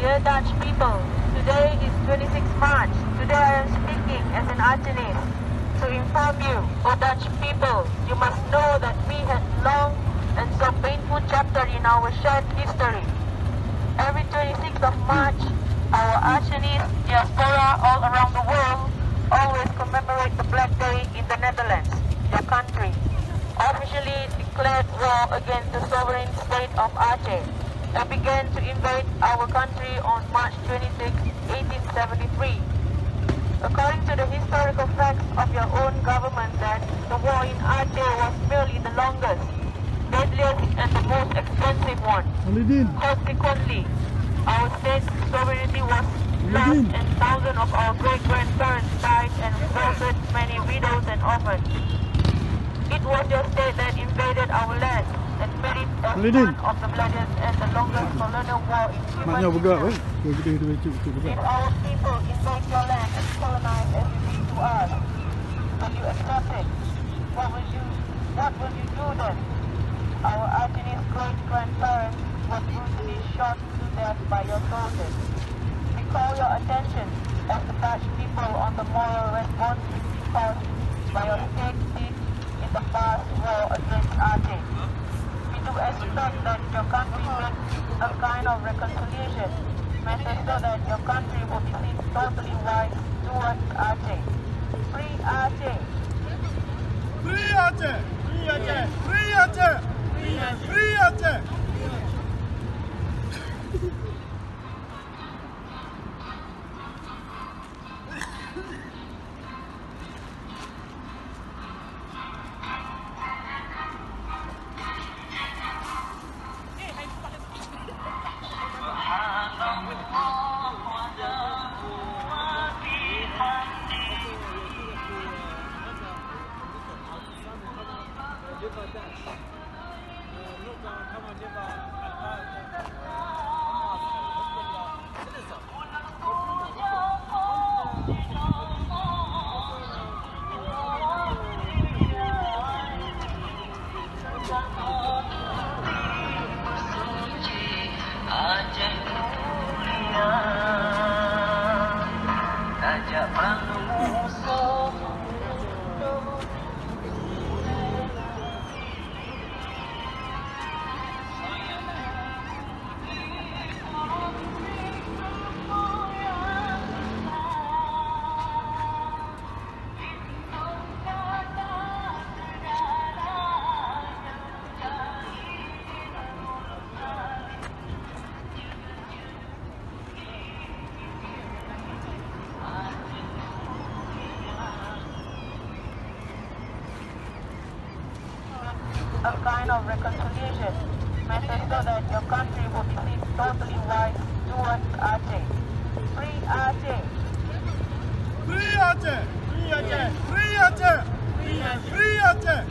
Dear Dutch people, today is 26 March. Today I am speaking as an Achehnese. To inform you, O Dutch people, you must know that we had long and so painful chapter in our shared history. Every 26th of March, our Achehnese diaspora all around the world always commemorate the Black Day in the Netherlands, your country, officially declared war against the sovereign state of Acheh, and began to invade our country on March 26, 1873. According to the historical facts of your own government, that the war in Acheh was merely the longest, deadliest, and the most expensive one. Consequently, our state's sovereignty was lost, and thousands of our great-grandparents died and resulted many widows and orphans. It was your state that invaded our land and made it as one of the bloodiest and the longest colonial war in human history. If our people invade your land and colonize as you did to us, will you accept it? What will you do then? Our Achehnese great-grandparents were brutally shot to death by your soldiers. We call your attention as the Dutch people on the moral responsibility caused by your state deed in the past war against Acheh. We do expect that your country make a kind of reconciliation, message so that your country will be seen totally wise towards Acheh. Free Acheh! Free Acheh! Free Acheh! Free Acheh! Free Acheh! A kind of reconciliation, message so that your country will be seen totally wise towards Acheh. Free Acheh! Free Acheh! Free Acheh! Free Acheh! Free Acheh! Free Acheh!